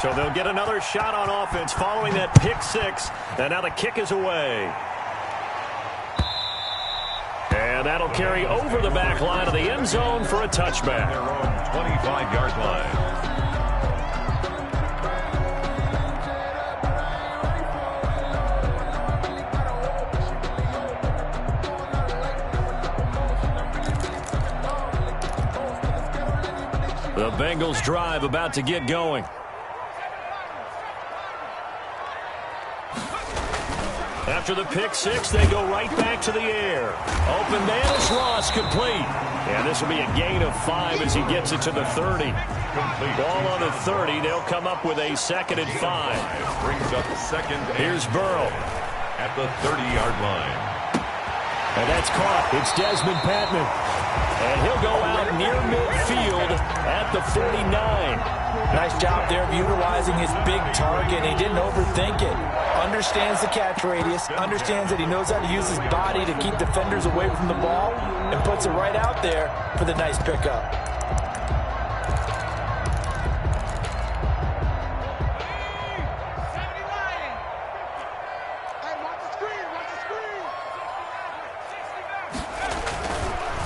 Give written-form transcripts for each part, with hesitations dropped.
So they'll get another shot on offense following that pick six. And now the kick is away. And that'll carry over the back line of the end zone for a touchback. Their own 25-yard line. The Bengals drive about to get going. After the pick six, they go right back to the air. Open man is Ross, complete. And this will be a gain of 5 as he gets it to the 30. Complete. Ball on the 30. They'll come up with a 2nd and 5. Brings up 2nd. Here's Burrow. At the 30-yard line. And that's caught. It's Desmond Patman. And he'll go out near midfield at the 49. Nice job there of utilizing his big target. He didn't overthink it. Understands the catch radius. Understands that he knows how to use his body to keep defenders away from the ball. And puts it right out there for the nice pickup.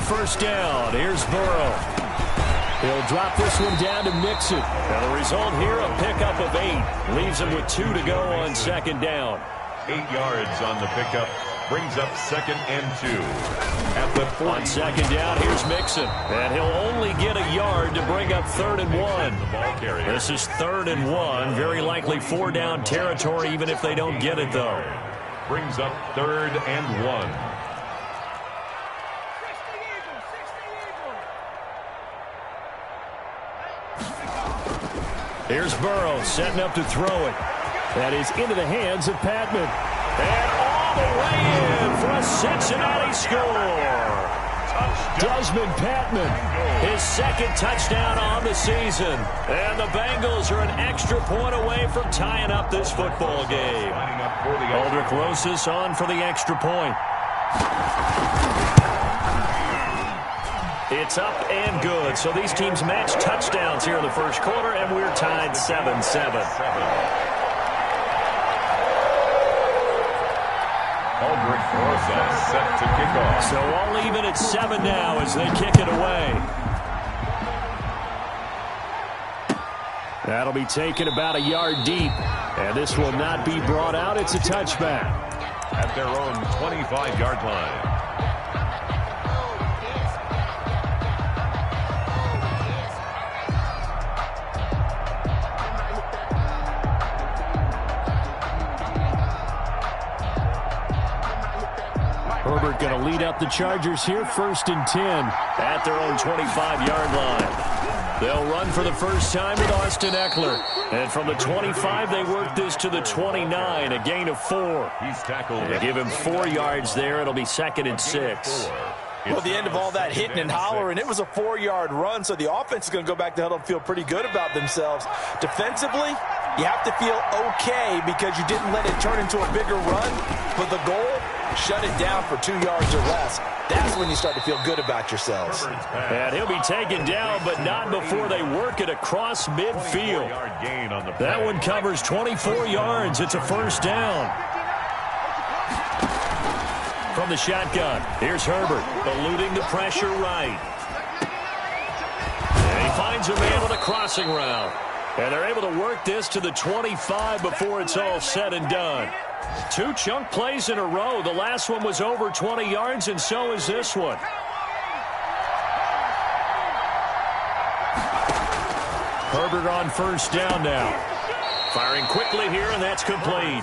First down. Here's Burrow. He'll drop this one down to Mixon. And the result here, a pickup of 8. Leaves him with 2 to go on 2nd down. 8 yards on the pickup. Brings up 2nd and 2. At the 40. On 2nd down, here's Mixon. And he'll only get a yard to bring up 3rd and 1. The ball carrier. This is 3rd and 1. Very likely 4-down territory, even if they don't get it, though. Brings up 3rd and 1. Here's Burrow setting up to throw it. That is into the hands of Patman. And all the way in for a Cincinnati score. Desmond Patman, his 2nd touchdown on the season. And the Bengals are an extra point away from tying up this football game. Aldrich Rosas on for the extra point. It's up and good. So these teams match touchdowns here in the first quarter, and we're tied 7-7. Aldrich Rosas set to kick off. So all even at 7 now as they kick it away. That'll be taken about a yard deep. And this will not be brought out. It's a touchback. At their own 25-yard line. Herbert going to lead up the Chargers here, 1st and 10 at their own 25-yard line. They'll run for the first time with Austin Eckler. And from the 25, they work this to the 29, a gain of 4. He's tackled. They give him 4 yards there. It'll be 2nd and 6. Well, the end of all that hitting and hollering, it was a 4-yard run, so the offense is going to go back to huddle and feel pretty good about themselves. Defensively, you have to feel okay because you didn't let it turn into a bigger run. But the goal, shut it down for 2 yards or less. That's when you start to feel good about yourselves. And he'll be taken down, but not before they work it across midfield. That one covers 24 yards. It's a first down. From the shotgun, here's Herbert, eluding the pressure right. And he finds a man with a crossing route. And they're able to work this to the 25 before it's all said and done. 2 chunk plays in a row. The last one was over 20 yards, and so is this one. Herbert on first down now. Firing quickly here, and that's complete.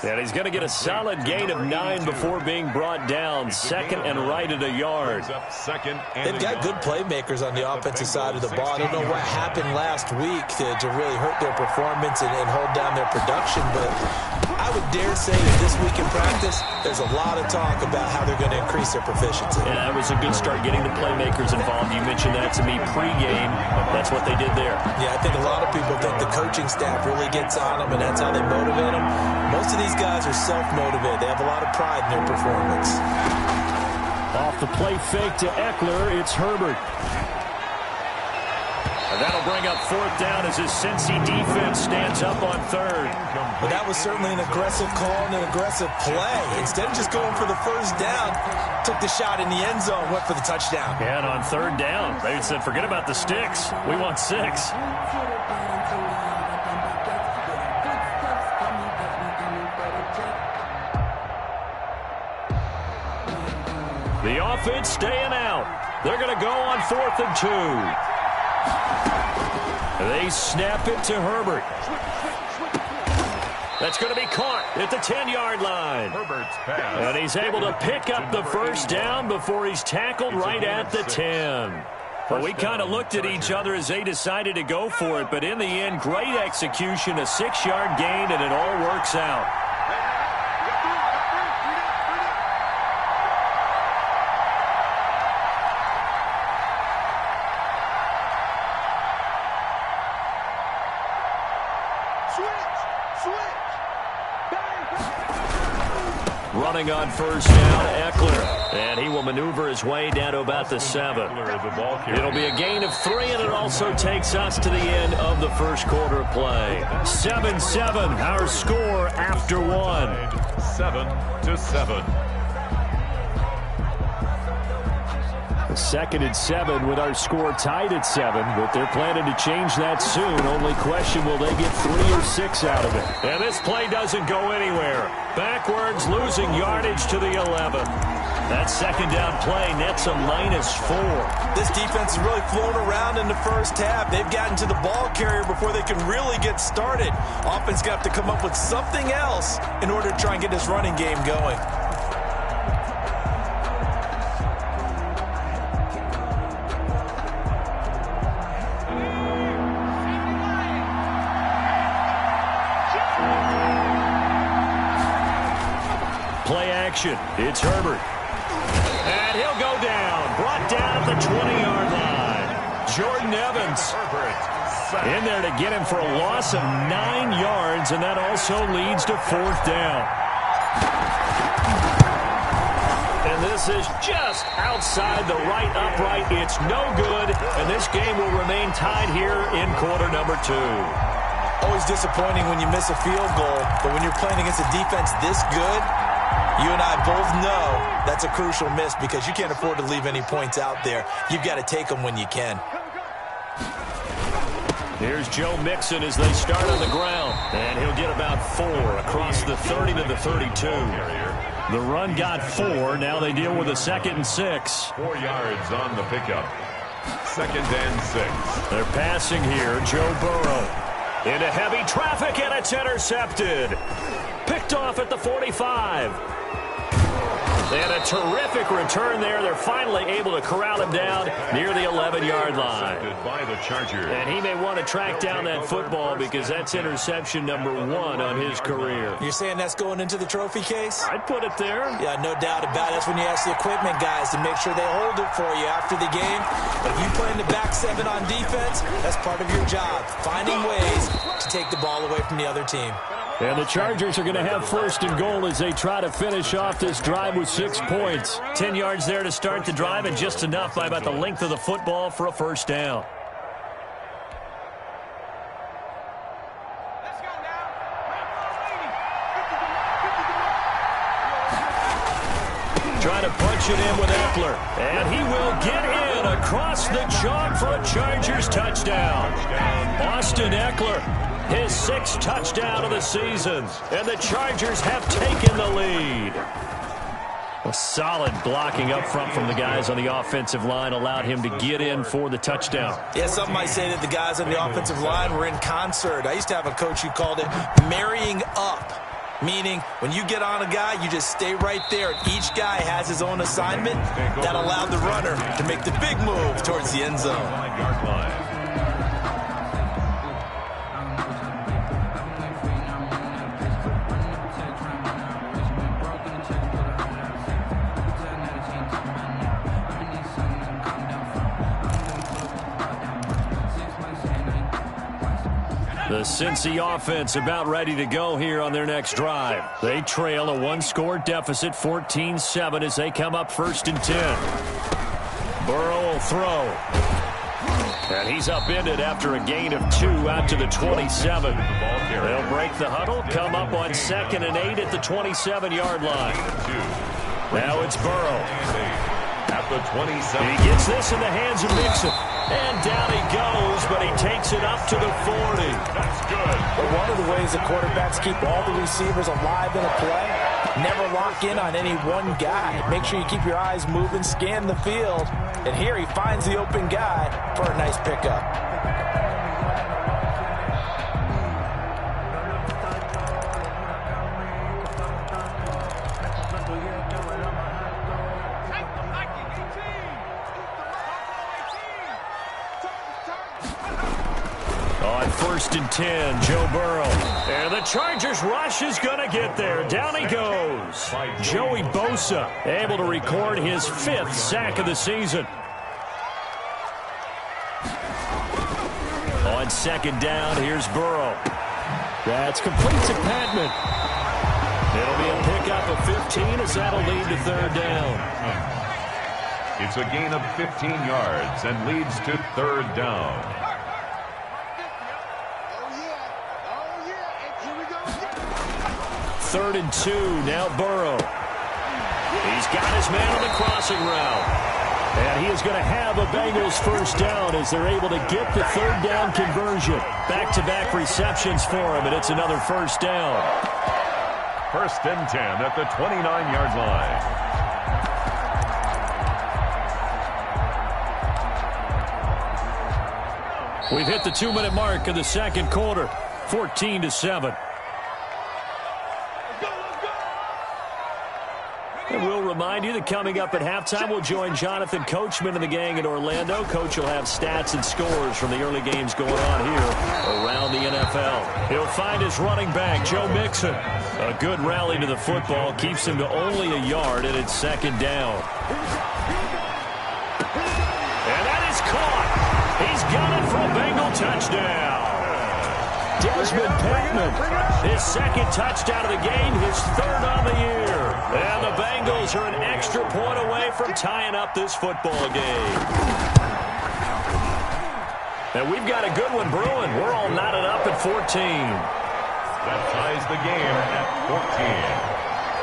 And he's going to get a solid gain of 9 before being brought down. 2nd and right at a yard. They've got good playmakers on the offensive side of the ball. I don't know what happened last week to really hurt their performance and hold down their production, but I would dare say that this week in practice, there's a lot of talk about how they're going to increase their proficiency. Yeah, that was a good start getting the playmakers involved. You mentioned that to me pregame. That's what they did there. Yeah, I think a lot of people think the coaching staff really gets on them, and that's how they motivate them. Most of these guys are self-motivated. They have a lot of pride in their performance. Off the play fake to Eckler, it's Herbert. And that'll bring up fourth down as his Cincy defense stands up on third. But that was certainly an aggressive call and an aggressive play. Instead of just going for the first down, took the shot in the end zone, went for the touchdown. Yeah, and on third down, they said, forget about the sticks. We want 6. The offense staying out. They're going to go on 4th and 2. They snap it to Herbert. That's going to be caught at the 10-yard line. Herbert's pass. And he's able to pick up the first down before he's tackled right at the 10. Well, we kind of looked at each other as they decided to go for it, but in the end, great execution, a 6-yard gain, and it all works out. Running on first down, Eckler. And he will maneuver his way down to about the 7. It'll be a gain of 3, and it also takes us to the end of the first quarter of play. 7-7, our score after 1. 7-7. 2nd and 7 with our score tied at 7, but they're planning to change that soon. Only question, will they get 3 or 6 out of it? And this play doesn't go anywhere. Backwards, losing yardage to the 11. That second down play nets a -4. This defense is really flown around in the first half. They've gotten to the ball carrier before they can really get started. Offense got to come up with something else in order to try and get this running game going. Play action. It's Herbert. And he'll go down. Brought down at the 20-yard line. Jordan Evans in there to get him for a loss of 9 yards, and that also leads to 4th down. And this is just outside the right upright. It's no good, and this game will remain tied here in quarter number 2. Always disappointing when you miss a field goal, but when you're playing against a defense this good, you and I both know that's a crucial miss because you can't afford to leave any points out there. You've got to take them when you can. Here's Joe Mixon as they start on the ground. And he'll get about 4 across the 30 to the 32. The run got 4. Now they deal with a 2nd and 6. 4 yards on the pickup. 2nd and 6. They're passing here. Joe Burrow into heavy traffic, and it's intercepted. Picked off at the 45. And a terrific return there. They're finally able to corral him down near the 11-yard line. By the Chargers. And he may want to track down that football because that's interception number 1 on his career. You're saying that's going into the trophy case? I'd put it there. Yeah, no doubt about it. That's when you ask the equipment guys to make sure they hold it for you after the game. But if you play in the back 7 on defense, that's part of your job, finding ways to take the ball away from the other team. And the Chargers are going to have 1st and goal as they try to finish off this drive with 6 points. 10 yards there to start the drive, and just enough by about the length of the football for a 1st down. Trying to punch it in with Eckler. And he will get in across the chalk for a Chargers touchdown. Austin Eckler, his 6th touchdown of the season. And the Chargers have taken the lead. A solid blocking up front from the guys on the offensive line allowed him to get in for the touchdown. Yeah, some might say that the guys on the offensive line were in concert. I used to have a coach who called it marrying up. Meaning, when you get on a guy, you just stay right there. Each guy has his own assignment that allowed the runner to make the big move towards the end zone. 9-yard line. The Cincy offense about ready to go here on their next drive. They trail a 1-score deficit, 14-7, as they come up 1st and 10. Burrow will throw. And he's upended after a gain of 2 out to the 27. They'll break the huddle, come up on 2nd and 8 at the 27-yard line. Now it's Burrow. At the 27. He gets this in the hands of Mixon. And down he goes, but he takes it up to the 40. That's good. But one of the ways the quarterbacks keep all the receivers alive in a play, never lock in on any one guy. Make sure you keep your eyes moving, scan the field. And here he finds the open guy for a nice pickup. On 1st and 10, Joe Burrow. And the Chargers rush is going to get there. Down he goes. Joey Bosa able to record his 5th sack of the season. On 2nd down, here's Burrow. That's complete to Patman. It'll be a pickup of 15 as that'll lead to 3rd down. It's a gain of 15 yards and leads to 3rd down. 3rd and 2, now Burrow. He's got his man on the crossing route. And he is going to have a Bengals 1st down as they're able to get the 3rd down conversion. Back-to-back receptions for him, and it's another 1st down. 1st and 10 at the 29-yard line. We've hit the 2-minute mark of the 2nd quarter, 14-7. And we'll remind you that coming up at halftime, we'll join Jonathan Coachman and the gang in Orlando. Coach will have stats and scores from the early games going on here around the NFL. He'll find his running back, Joe Mixon. A good rally to the football keeps him to only a yard, and it's 2nd down. And that is caught. He's got it for a Bengal touchdown. Desmond Patman, his 2nd touchdown of the game, his 3rd on the year. And the Bengals are an extra point away from tying up this football game. And we've got a good one brewing. We're all knotted up at 14. That ties the game at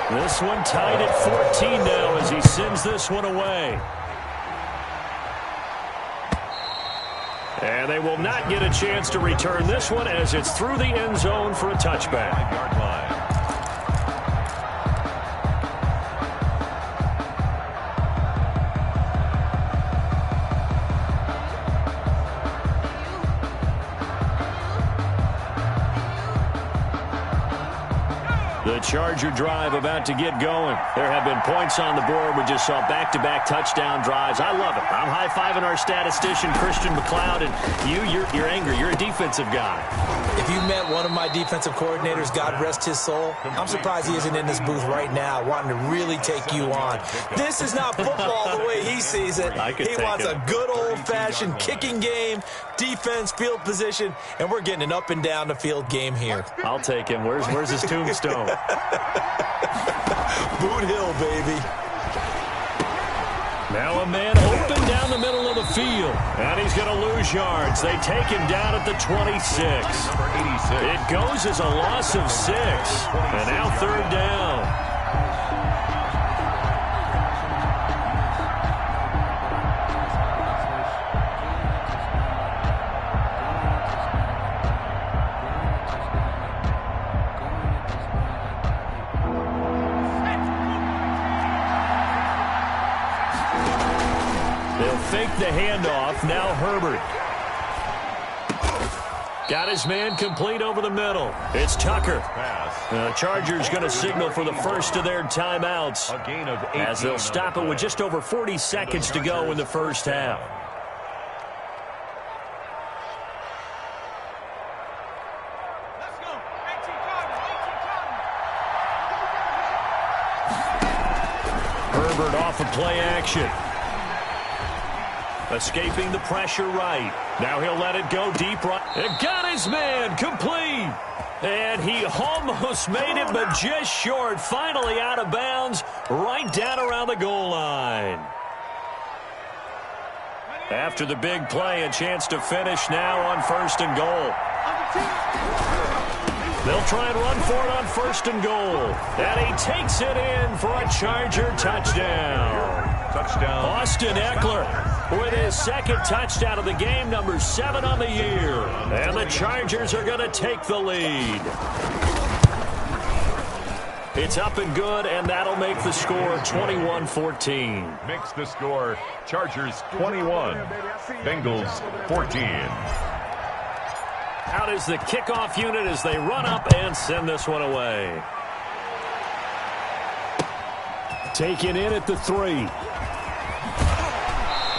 14. This one tied at 14 now as he sends this one away. And they will not get a chance to return this one as it's through the end zone for a touchback. 5-yard line. The Charger drive about to get going. There have been points on the board. We just saw back-to-back touchdown drives. I love it. I'm high-fiving our statistician, Christian McLeod, and you're angry. You're a defensive guy. If you met one of my defensive coordinators, God rest his soul, I'm surprised he isn't in this booth right now wanting to really take you on. This is not football the way he sees it. He wants a good old-fashioned kicking game, defense, field position, and we're getting an up and down the field game here. I'll take him. Where's his tombstone? Boot Hill, baby. Now a man open down the middle of the field. And he's going to lose yards. They take him down at the 26. Number 86. It goes as a loss of 6. And now 3rd down. Fake the handoff. Now Herbert. Got his man complete over the middle. It's Tucker. The Chargers going to signal for the first of their timeouts A gain of 18 as they'll stop it with just over 40 seconds to go in the first half. Herbert off of play action. Escaping the pressure right. Now he'll let it go deep right. And got his man complete. And he almost made it, but just short. Finally out of bounds, right down around the goal line. After the big play, a chance to finish now on 1st and goal. They'll try and run for it on 1st and goal. And he takes it in for a Charger touchdown. Austin Eckler with his 2nd touchdown of the game, number 7 on the year. And the Chargers are going to take the lead. It's up and good, and that'll make the score 21-14. Makes the score Chargers 21, Bengals 14. Out is the kickoff unit as they run up and send this one away. Taken in at the 3.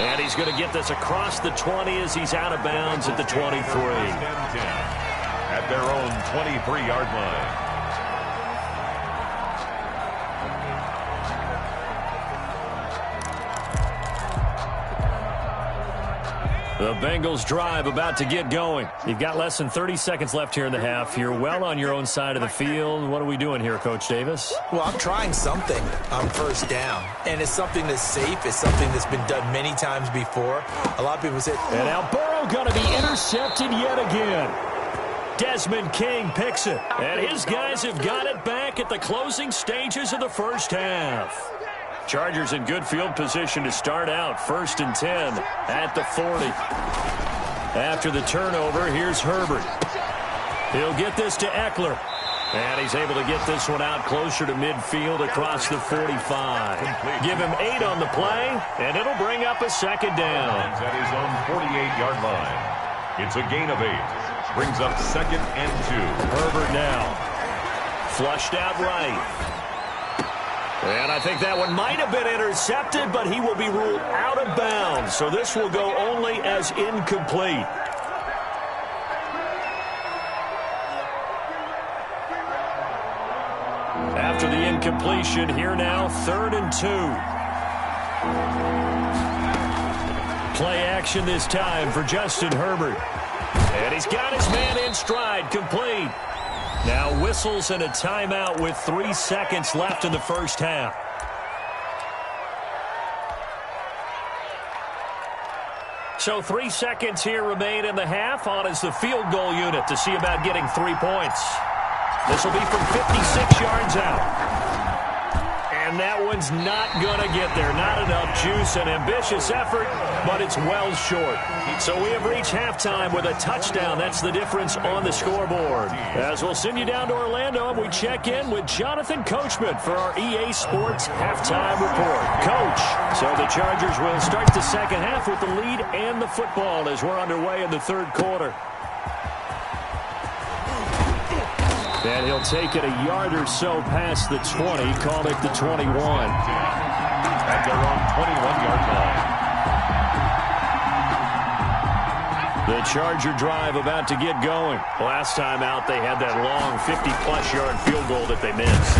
And he's going to get this across the 20 as he's out of bounds at the 23. At their own 23-yard line. The Bengals drive about to get going. You've got less than 30 seconds left here in the half. You're well on your own side of the field. What are we doing here, Coach Davis? Well, I'm trying something on 1st down. And it's something that's safe. It's something that's been done many times before. A lot of people say... And now Burrow going to be intercepted yet again. Desmond King picks it. And his guys have got it back at the closing stages of the 1st half. Chargers in good field position to start out. 1st and 10 at the 40. After the turnover, here's Herbert. He'll get this to Eckler. And he's able to get this one out closer to midfield across the 45. Give him 8 on the play, and it'll bring up a 2nd down. At his own 48-yard line. It's a gain of 8. Brings up 2nd and 2. Herbert now. Flushed out right. And I think that one might have been intercepted, but he will be ruled out of bounds. So this will go only as incomplete. After the incompletion, here now, 3rd and 2. Play action this time for Justin Herbert. And he's got his man in stride, complete. Now whistles and a timeout with 3 seconds left in the 1st half. So 3 seconds here remain in the half. On is the field goal unit to see about getting 3 points. This will be from 56 yards out. And that one's not going to get there. Not enough juice. An ambitious effort, but it's well short. So we have reached halftime with a touchdown. That's the difference on the scoreboard. As we'll send you down to Orlando, and we check in with Jonathan Coachman for our EA Sports Halftime Report. Coach, so the Chargers will start the 2nd half with the lead and the football as we're underway in the 3rd quarter. And he'll take it a yard or so past the 20, call it the 21. At their own 21-yard line. The Charger drive about to get going. Last time out, they had that long 50-plus yard field goal that they missed.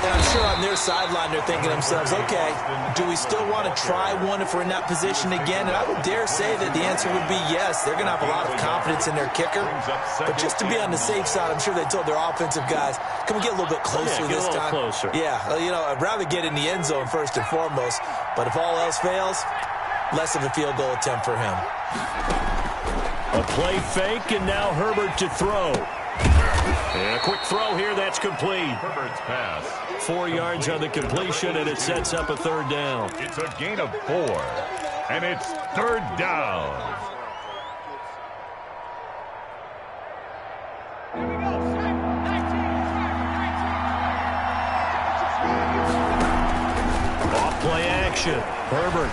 And I'm sure on their sideline, they're thinking to themselves, okay, do we still want to try one if we're in that position again? And I would dare say that the answer would be yes. They're going to have a lot of confidence in their kicker. But just to be on the safe side, I'm sure they told their offensive guys, can we get a little bit closer this time? Closer. Yeah, you know, I'd rather get in the end zone first and foremost. But if all else fails, less of a field goal attempt for him. A play fake, and now Herbert to throw. And a quick throw here, that's complete. Herbert's pass. 4 yards on the completion, and it sets up a 3rd down. It's a gain of 4, and it's 3rd down. Off play action. Herbert.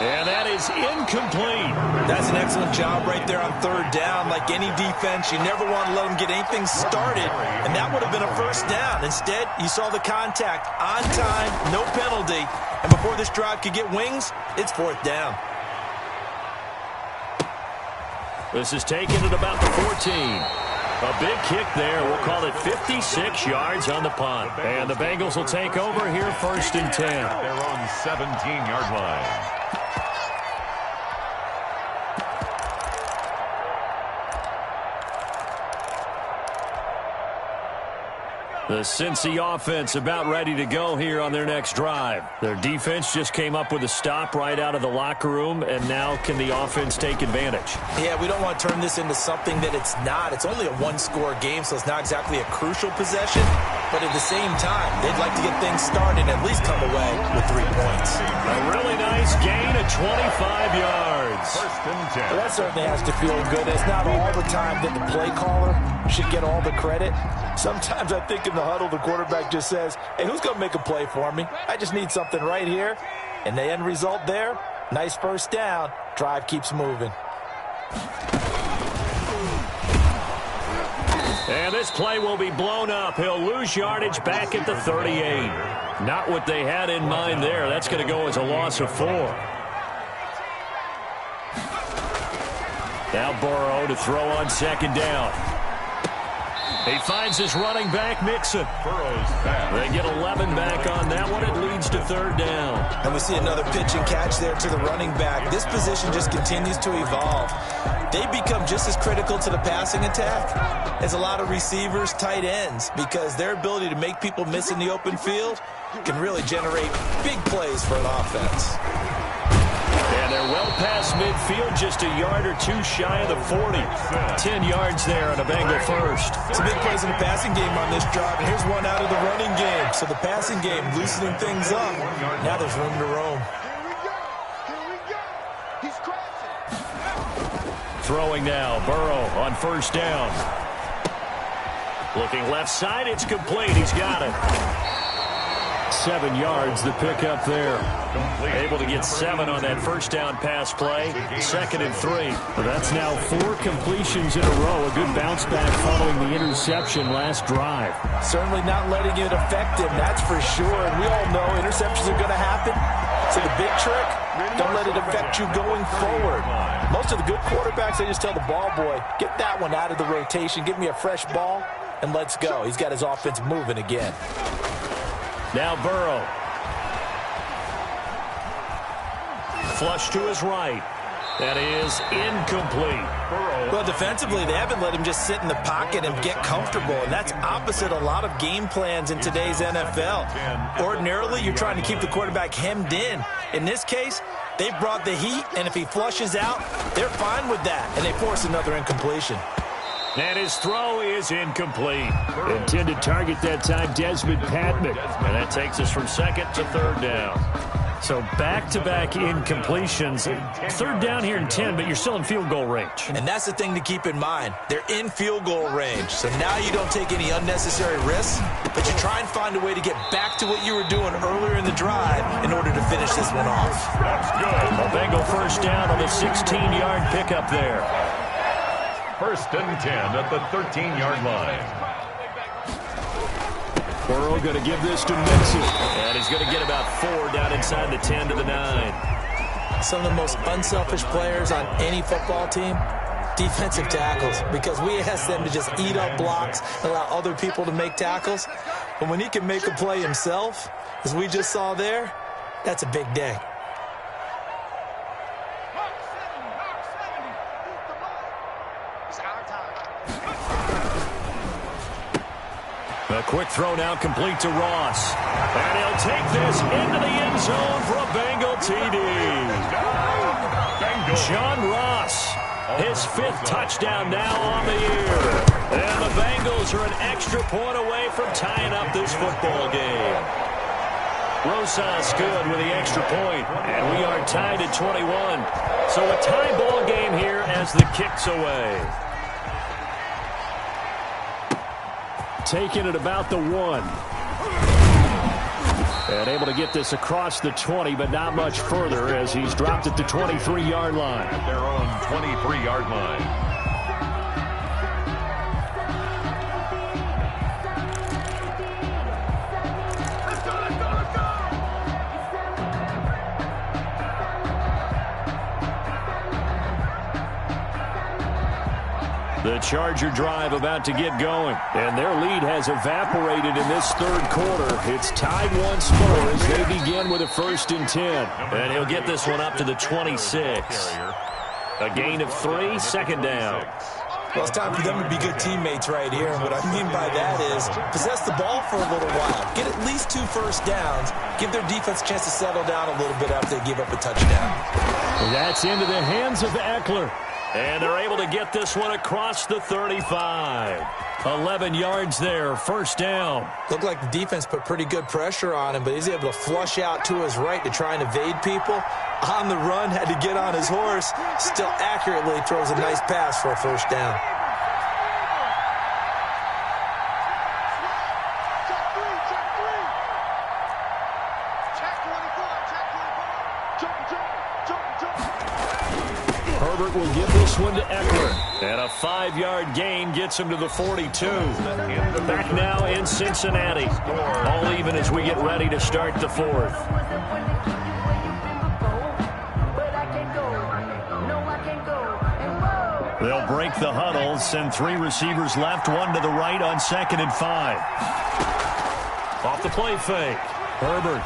And that is incomplete. That's an excellent job right there on 3rd down. Like any defense, you never want to let them get anything started, and that would have been a 1st down. Instead, you saw the contact on time, no penalty, and before this drive could get wings, it's 4th down. This is taken at about the 14. A big kick there. We'll call it 56 yards on the punt. And the Bengals will take over here 1st and 10. Their own 17-yard line. The Cincy offense about ready to go here on their next drive. Their defense just came up with a stop right out of the locker room, and now can the offense take advantage? Yeah, we don't want to turn this into something that it's not. It's only a one-score game, so it's not exactly a crucial possession. But at the same time, they'd like to get things started and at least come away with 3 points. A really nice gain of 25 yards. First and 10. Well, that certainly has to feel good. It's not all the time that the play caller should get all the credit. Sometimes I think in the huddle, the quarterback just says, hey, who's going to make a play for me? I just need something right here. And the end result there, nice first down. Drive keeps moving. And this play will be blown up. He'll lose yardage back at the 38. Not what they had in mind there. That's going to go as a loss of 4. Now Burrow to throw on second down. He finds his running back, Mixon. Burrow's back. They get 11 back on that one. It leads to third down. And we see another pitch and catch there to the running back. This position just continues to evolve. They become just as critical to the passing attack as a lot of receivers, tight ends, because their ability to make people miss in the open field can really generate big plays for an offense. And they're well past midfield, just a yard or two shy of the 40. 10 yards there on a Bengal first. Some big plays in the passing game on this drive, and here's one out of the running game. So the passing game loosening things up. Now there's room to roam. Throwing now, Burrow on first down. Looking left side, it's complete. He's got it. 7 yards, the pickup there. Able to get 7 on that first down pass play. 2nd and 3. That's now 4 completions in a row. A good bounce back following the interception last drive. Certainly not letting it affect him, that's for sure. And we all know interceptions are going to happen. So the big trick, don't let it affect you going forward. Most of the good quarterbacks, they just tell the ball boy, get that one out of the rotation, give me a fresh ball, and let's go. He's got his offense moving again. Now Burrow. Flush to his right. That is incomplete. Well, defensively, they haven't let him just sit in the pocket and get comfortable, and that's opposite a lot of game plans in today's NFL. Ordinarily, you're trying to keep the quarterback hemmed in. In this case, they brought the heat, and if he flushes out, they're fine with that, and they force another incompletion. And his throw is incomplete. Intended target that time, Desmond Patman. And that takes us from 2nd to 3rd down. So back-to-back incompletions. 3rd down here in 10, but you're still in field goal range. And that's the thing to keep in mind. They're in field goal range. So now you don't take any unnecessary risks, but you try and find a way to get back to what you were doing earlier in the drive in order to finish this one off. That's good. A Bengal first down on the 16-yard pickup there. First and 10 at the 13-yard line. Burrow going to give this to Mixon. And he's going to get about 4 down inside the 10 to the 9. Some of the most unselfish players on any football team, defensive tackles, because we ask them to just eat up blocks and allow other people to make tackles. But when he can make a play himself, as we just saw there, that's a big day. A quick throw now complete to Ross. And he'll take this into the end zone for a Bengal TD. John Ross, his 5th touchdown now on the year. And the Bengals are an extra point away from tying up this football game. Rosas good with the extra point, and we are tied at 21. So a tie ball game here as the kick's away. Taking it about the 1. And able to get this across the 20, but not much further as he's dropped at the 23-yard line. At their own 23-yard line. The Charger drive about to get going, and their lead has evaporated in this 3rd quarter. It's tied once more as they begin with a 1st and 10. And he'll get this one up to the 26. A gain of 3, 2nd down. Well, it's time for them to be good teammates right here. And what I mean by that is possess the ball for a little while. Get at least 2 first downs. Give their defense a chance to settle down a little bit after they give up a touchdown. That's into the hands of Eckler. And they're able to get this one across the 35. 11 yards there, first down. Looked like the defense put pretty good pressure on him, but he's able to flush out to his right to try and evade people. On the run, had to get on his horse. Still accurately throws a nice pass for a first down. Herbert will give this one to Eckler. And a 5-yard gain gets him to the 42. Back now in Cincinnati. All even as we get ready to start the fourth. They'll break the huddle, send 3 receivers left, 1 to the right on 2nd and 5. Off the play fake. Herbert.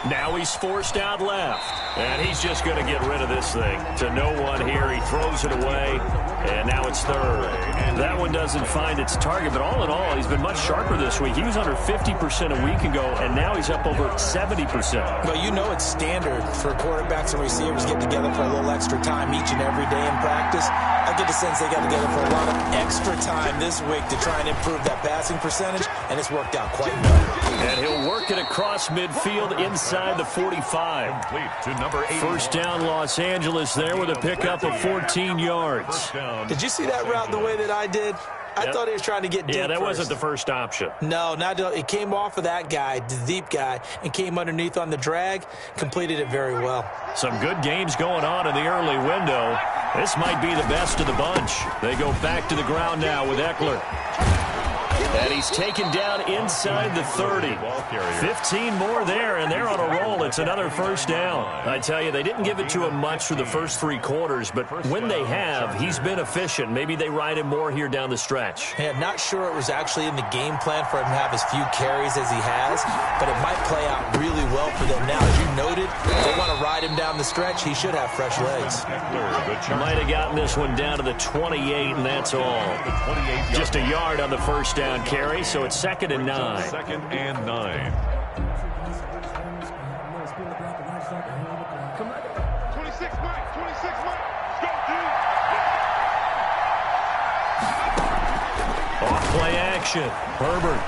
Now he's forced out left. And he's just going to get rid of this thing. To no one here. He throws it away. And now it's third. That one doesn't find its target. But all in all, he's been much sharper this week. He was under 50% a week ago. And now he's up over 70%. Well, you know it's standard for quarterbacks and receivers get together for a little extra time each and every day in practice. I get the sense they got together for a lot of extra time this week to try and improve that passing percentage. And it's worked out quite well. And he'll work it across midfield inside the 45. Complete to number 8. First down, Los Angeles there with a pickup of 14 yards. Did you see that route the way that I did? I thought he was trying to get deep. Yeah, that first. wasn't the first option. No, it came off of that guy, the deep guy, and came underneath on the drag, completed it very well. Some good games going on in the early window. This might be the best of the bunch. They go back to the ground now with Eckler. And he's taken down inside the 30. 15 more there, and they're on a roll. It's another first down. I tell you, they didn't give it to him much for the first 3 quarters, but when they have, he's been efficient. Maybe they ride him more here down the stretch. Yeah, not sure it was actually in the game plan for him to have as few carries as he has, but it might play out really well for them now. As you noted, if they want to ride him down the stretch, he should have fresh legs. Might have gotten this one down to the 28, and that's all. Just a yard on the first down carry, so it's 2nd and 9. 2nd and 9. 26 Mike. Go, dude. Off play action. Herbert.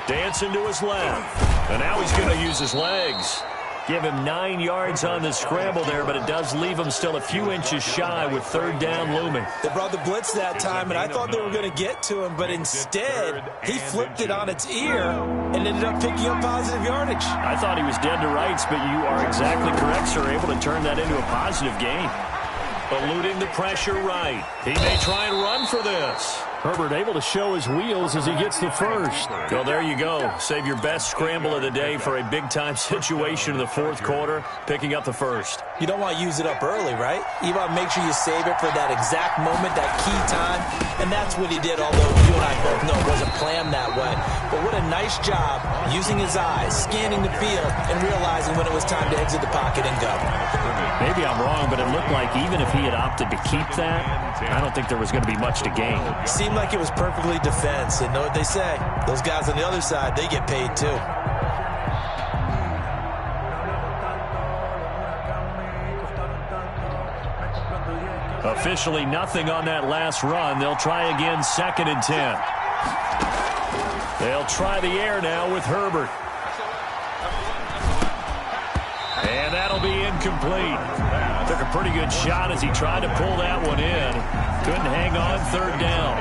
Dancing to his left. And now he's going to use his legs. Give him 9 yards on the scramble there, but it does leave him still a few inches shy with 3rd down looming. They brought the blitz that time, and I thought they were going to get to him, but instead, he flipped it on its ear and ended up picking up positive yardage. I thought he was dead to rights, but you are exactly correct, sir. Able to turn that into a positive gain. Eluding the pressure right. He may try and run for this. Herbert able to show his wheels as he gets the first. Well, there you go. Save your best scramble of the day for a big-time situation in the 4th quarter, picking up the first. You don't want to use it up early, right? You want to make sure you save it for that exact moment, that key time, and that's what he did, although you and I both know it wasn't planned that way. But what a nice job using his eyes, scanning the field, and realizing when it was time to exit the pocket and go. Maybe I'm wrong, but it looked like even if he had opted to keep that, I don't think there was going to be much to gain. Seemed like it was perfectly defense, and know what they say. Those guys on the other side, they get paid too. Officially nothing on that last run. They'll try again, 2nd and 10. They'll try the air now with Herbert. And that'll be incomplete. Took a pretty good shot as he tried to pull that one in. Couldn't hang on, 3rd down.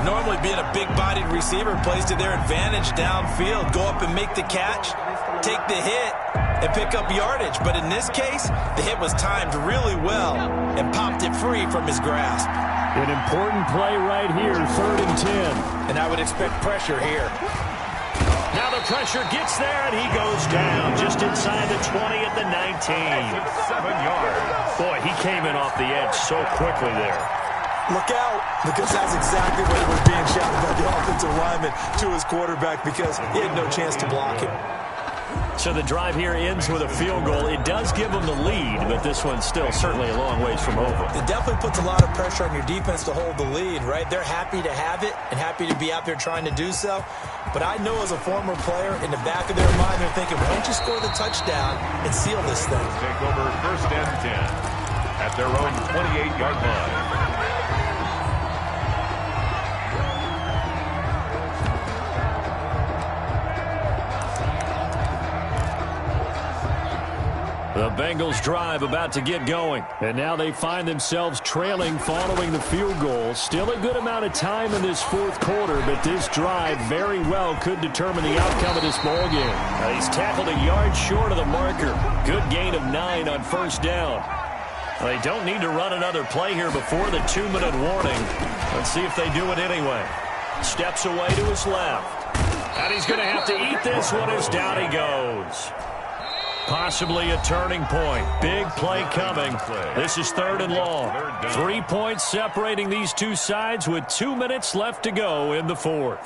Normally being a big-bodied receiver plays to their advantage downfield. Go up and make the catch, take the hit, and pick up yardage. But in this case, the hit was timed really well and popped it free from his grasp. An important play right here, 3rd and 10. And I would expect pressure here. Now the pressure gets there, and he goes down just inside the 20 at the 19. 7 yards. Boy, he came in off the edge so quickly there. Look out, because that's exactly what was being shouted by the offensive lineman to his quarterback because he had no chance to block him. So the drive here ends with a field goal. It does give them the lead, but this one's still certainly a long ways from over. It definitely puts a lot of pressure on your defense to hold the lead, right? They're happy to have it and happy to be out there trying to do so. But I know as a former player, in the back of their mind, they're thinking, why don't you score the touchdown and seal this thing? Take over 1st and 10 at their own 28-yard line. The Bengals drive about to get going. And now they find themselves trailing following the field goal. Still a good amount of time in this 4th quarter, but this drive very well could determine the outcome of this ballgame. He's tackled a yard short of the marker. Good gain of 9 on 1st down. They don't need to run another play here before the 2-minute warning. Let's see if they do it anyway. Steps away to his left. And he's going to have to eat this one as down he goes. Possibly a turning point. Big play coming. This is 3rd and long. 3 points separating these two sides with 2 minutes left to go in the 4th.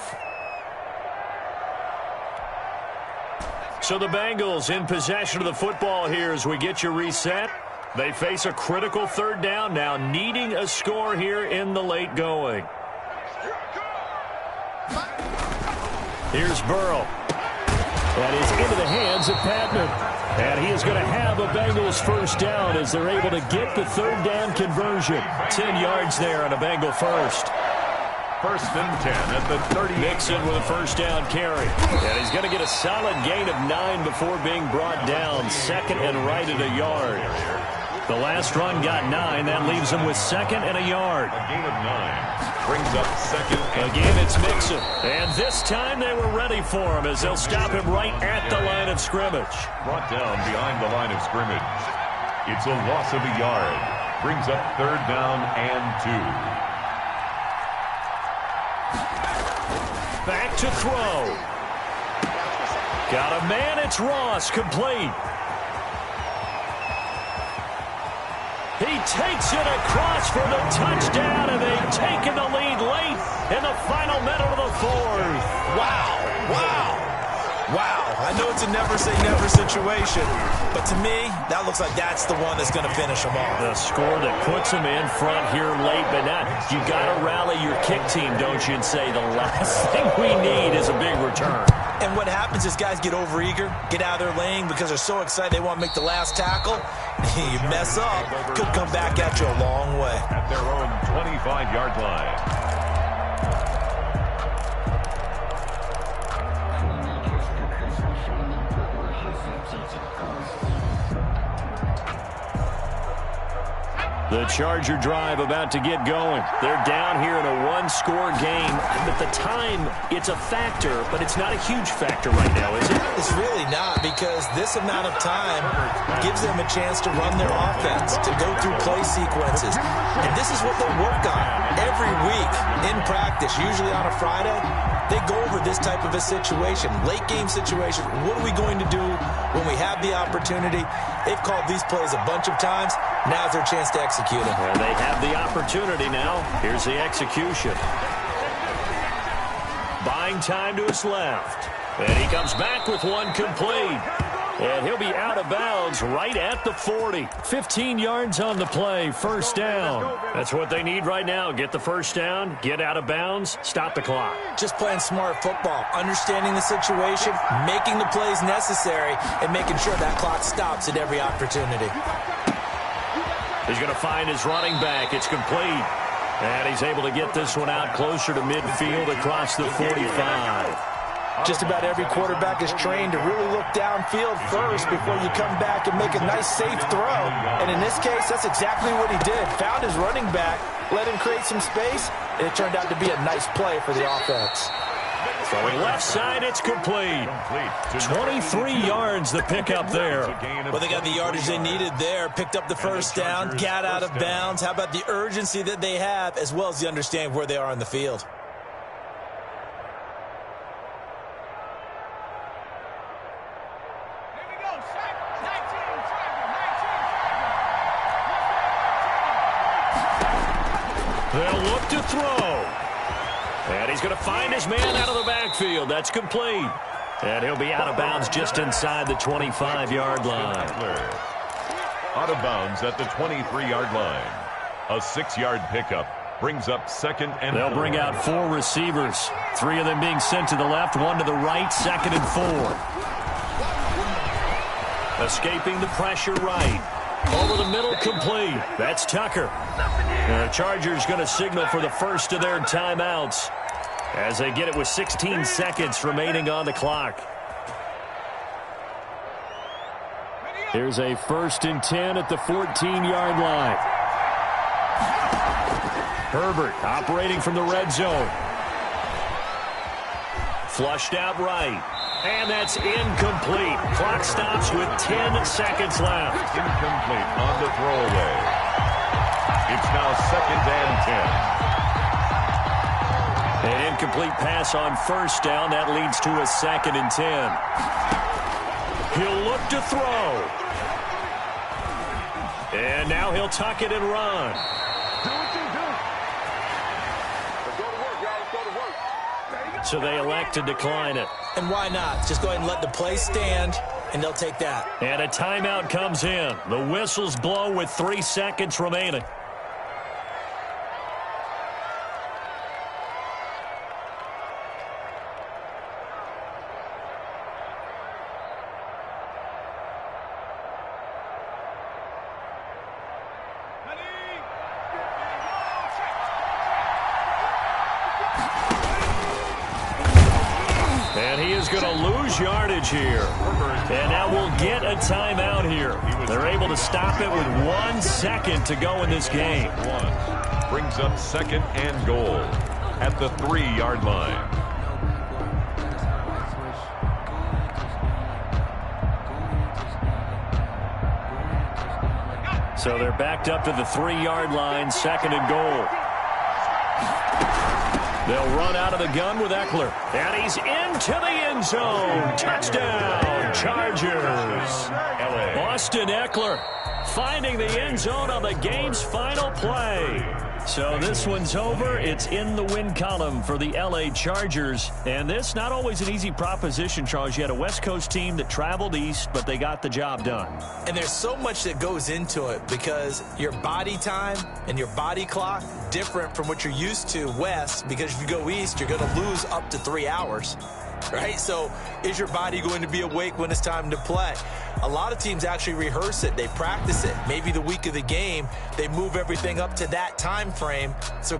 So the Bengals in possession of the football here as we get you reset. They face a critical 3rd down now, needing a score here in the late going. Here's Burrow. That is into the hands of Padman. And he is going to have a Bengals 1st down as they're able to get the 3rd down conversion. 10 yards there on a Bengal 1st. 1st and 10 at the 30. Mixon with a 1st down carry. And he's going to get a solid gain of 9 before being brought down. 2nd and right at a yard. The last run got 9. That leaves him with 2nd and a yard. A gain of 9 brings up 2nd. Again, it's Mixon. And this time they were ready for him as they'll stop him right at the line of scrimmage. Brought down behind the line of scrimmage. It's a loss of a yard. Brings up 3rd down and 2. Back to throw. Got a man. It's Ross. Complete. He takes it across for the touchdown, and they've taken the lead late in the final minute of the 4th. Wow. Wow. Wow. I know it's a never-say-never situation, but to me, that looks like that's the one that's going to finish them off. The score that puts them in front here late, but not. You got to rally your kick team, don't you, and say the last thing we need is a big return. And what happens is guys get overeager, get out of their lane because they're so excited they want to make the last tackle. You mess up, could come back at you a long way. At their own 25-yard line. The Charger drive about to get going. They're down here in a one-score game. But the time, it's a factor, but it's not a huge factor right now, is it? It's really not, because this amount of time gives them a chance to run their offense, to go through play sequences. And this is what they work on every week in practice, usually on a Friday. They go over this type of a situation, late-game situation. What are we going to do when we have the opportunity? They've called these plays a bunch of times. Now's their chance to execute it. And they have the opportunity now. Here's the execution. Buying time to his left. And he comes back with one complete. And he'll be out of bounds right at the 40. 15 yards on the play, 1st down. That's what they need right now. Get the 1st down, get out of bounds, stop the clock. Just playing smart football, understanding the situation, making the plays necessary, and making sure that clock stops at every opportunity. He's going to find his running back. It's complete. And he's able to get this one out closer to midfield across the 45. Just about every quarterback is trained to really look downfield first before you come back and make a nice, safe throw. And in this case, that's exactly what he did. Found his running back, let him create some space, and it turned out to be a nice play for the offense. Throwing left side, it's complete. 23 yards the pickup there. Well, they got the yardage they needed there. Picked up the 1st down, got out of bounds. How about the urgency that they have, as well as the understanding where they are on the field? They'll look to throw. And he's going to find his man out of the backfield. That's complete. And he'll be out of bounds just inside the 25-yard line. Out of bounds at the 23-yard line. A 6-yard pickup brings up second and They'll 4. bring out 4 receivers. 3 of them being sent to the left, 1 to the right, second and 4. Escaping the pressure right. Over the middle, complete. That's Tucker. And the Chargers going to signal for the first of their timeouts as they get it with 16 seconds remaining on the clock. Here's a 1st and 10 at the 14-yard line. Herbert operating from the red zone. Flushed out right. And that's incomplete. Clock stops with 10 seconds left. Incomplete on the throwaway. It's now 2nd and 10. An incomplete pass on 1st down. That leads to a 2nd and 10. He'll look to throw. And now he'll tuck it and run. So they elect to decline it. And why not? Just go ahead and let the play stand, and they'll take that. And a timeout comes in. The whistles blow with 3 seconds remaining. And he is going to lose yardage here. And now we'll get a timeout here. They're able to stop it with 1 second to go in this game. Brings up 2nd and goal at the 3-yard line. So they're backed up to the 3-yard line, 2nd and goal. They'll run out of the gun with Eckler. And he's into the end zone. Touchdown, Chargers. Austin Eckler finding the end zone on the game's final play. So this one's over. It's in the win column for the L.A. Chargers. And this, not always an easy proposition, Charles. You had a West Coast team that traveled east, but they got the job done. And there's so much that goes into it because your body time and your body clock different from what you're used to west, because if you go east, you're going to lose up to 3 hours. Right? So is your body going to be awake when it's time to play? A lot of teams actually rehearse it. They practice it. Maybe the week of the game, they move everything up to that time frame. So